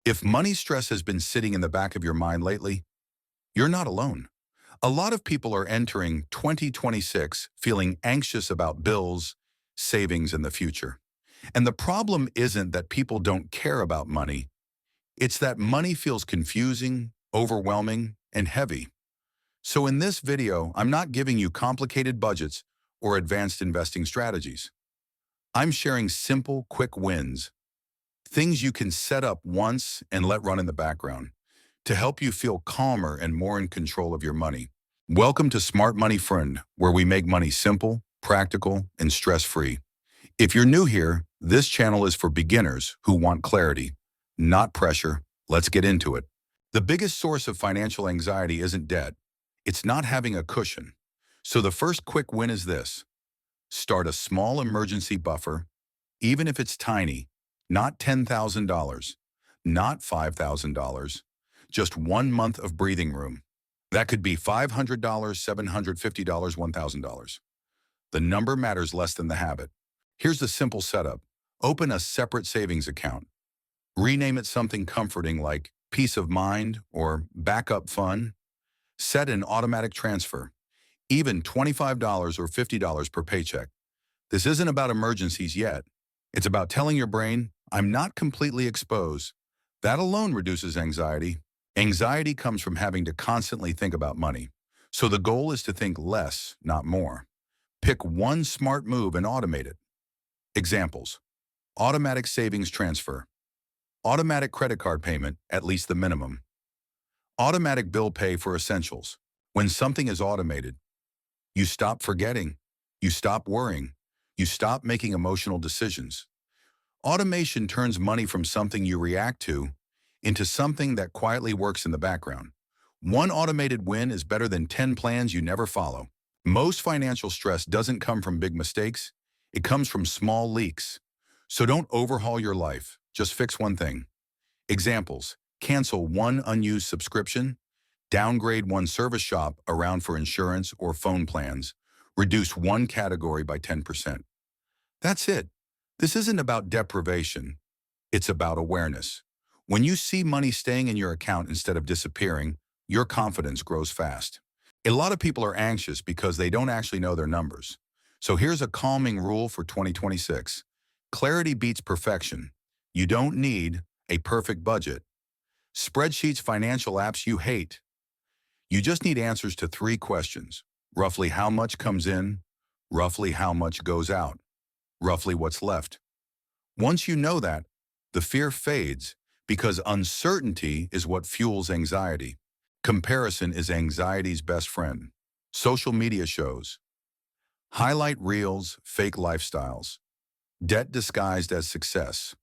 If money stress has been sitting in the back of your mind lately, you're not alone. A lot of people are entering 2026 feeling anxious about bills, savings, and the future. And the problem isn't that people don't care about money. It's that money feels confusing, overwhelming, and heavy. So in this video, I'm not giving you complicated budgets or advanced investing strategies. I'm sharing simple, quick wins, things you can set up once and let run in the background to help you feel calmer and more in control of your money. Welcome to Smart Money Friend, where we make money simple, practical, and stress-free. If you're new here, this channel is for beginners who want clarity, not pressure. Let's get into it. The biggest source of financial anxiety isn't debt. It's not having a cushion. So the first quick win is this. Start a small emergency buffer, even if it's tiny, not $10,000, not $5,000, just 1 month of breathing room. That could be $500, $750, $1,000. The number matters less than the habit. Here's the simple setup. Open a separate savings account. Rename it something comforting like peace of mind or backup fund. Set an automatic transfer, even $25 or $50 per paycheck. This isn't about emergencies yet. It's about telling your brain, I'm not completely exposed. That alone reduces anxiety. Anxiety comes from having to constantly think about money. So the goal is to think less, not more. Pick one smart move and automate it. Examples: automatic savings transfer, automatic credit card payment, at least the minimum, automatic bill pay for essentials. When something is automated, you stop forgetting, you stop worrying, you stop making emotional decisions. Automation turns money from something you react to into something that quietly works in the background. One automated win is better than 10 plans you never follow. Most financial stress doesn't come from big mistakes. It comes from small leaks. So don't overhaul your life. Just fix one thing. Examples: cancel one unused subscription, downgrade one service shop around for insurance or phone plans, reduce one category by 10%. That's it. This isn't about deprivation. It's about awareness. When you see money staying in your account instead of disappearing, your confidence grows fast. A lot of people are anxious because they don't actually know their numbers. So here's a calming rule for 2026. Clarity beats perfection. You don't need a perfect budget, spreadsheets, financial apps you hate. You just need answers to 3 questions. Roughly how much comes in, roughly how much goes out, roughly what's left. Once you know that, the fear fades because uncertainty is what fuels anxiety. Comparison is anxiety's best friend. Social media shows, highlight reels, fake lifestyles, debt disguised as success.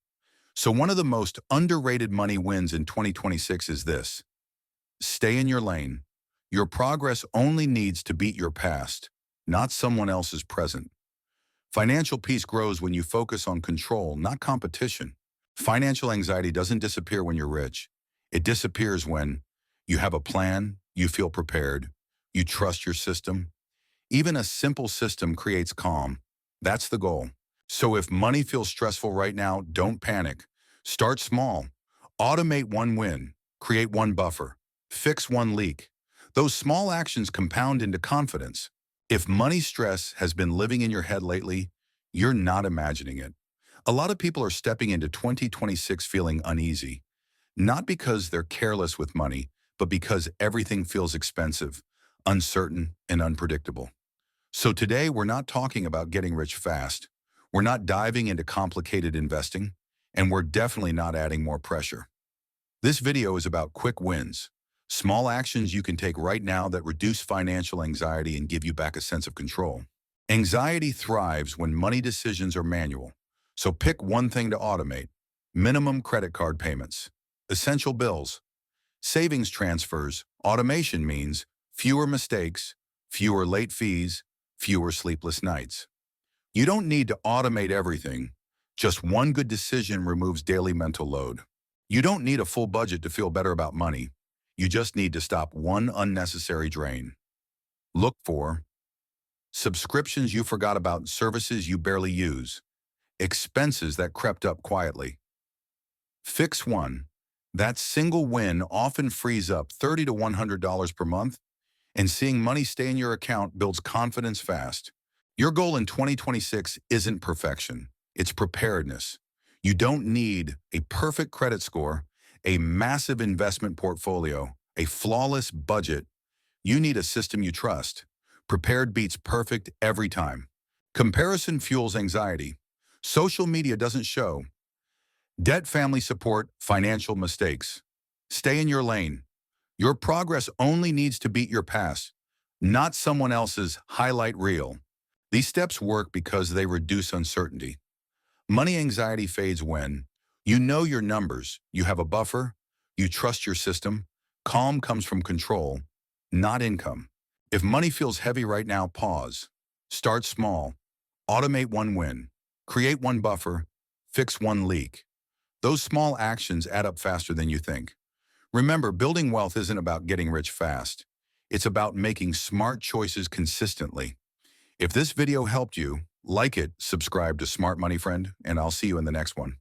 So one of the most underrated money wins in 2026 is this. Stay in your lane. Your progress only needs to beat your past, not someone else's present. Financial peace grows when you focus on control, not competition. Financial anxiety doesn't disappear when you're rich. It disappears when you have a plan, you feel prepared, you trust your system. Even a simple system creates calm. That's the goal. So if money feels stressful right now, don't panic. Start small. Automate one win. Create one buffer. Fix one leak. Those small actions compound into confidence. If money stress has been living in your head lately, you're not imagining it. A lot of people are stepping into 2026 feeling uneasy, not because they're careless with money, but because everything feels expensive, uncertain, and unpredictable. So today, we're not talking about getting rich fast. We're not diving into complicated investing, and we're definitely not adding more pressure. This video is about quick wins, small actions you can take right now that reduce financial anxiety and give you back a sense of control. Anxiety thrives when money decisions are manual. So pick one thing to automate: minimum credit card payments, essential bills, savings transfers. Automation means fewer mistakes, fewer late fees, fewer sleepless nights. You don't need to automate everything. Just one good decision removes daily mental load. You don't need a full budget to feel better about money. You just need to stop one unnecessary drain. Look for subscriptions you forgot about, services you barely use, expenses that crept up quietly. Fix one. That single win often frees up $30 to $100 per month, and seeing money stay in your account builds confidence fast. Your goal in 2026 isn't perfection, it's preparedness. You don't need a perfect credit score, a massive investment portfolio, a flawless budget. You need a system you trust. Prepared beats perfect every time. Comparison fuels anxiety. Social media doesn't show. Debt, family support, financial mistakes. Stay in your lane. Your progress only needs to beat your past, not someone else's highlight reel. These steps work because they reduce uncertainty. Money anxiety fades when you know your numbers, you have a buffer, you trust your system. Calm comes from control, not income. If money feels heavy right now, pause. Start small. Automate one win. Create one buffer. Fix one leak. Those small actions add up faster than you think. Remember, building wealth isn't about getting rich fast. It's about making smart choices consistently. If this video helped you, like it, subscribe to Smart Money Friend, and I'll see you in the next one.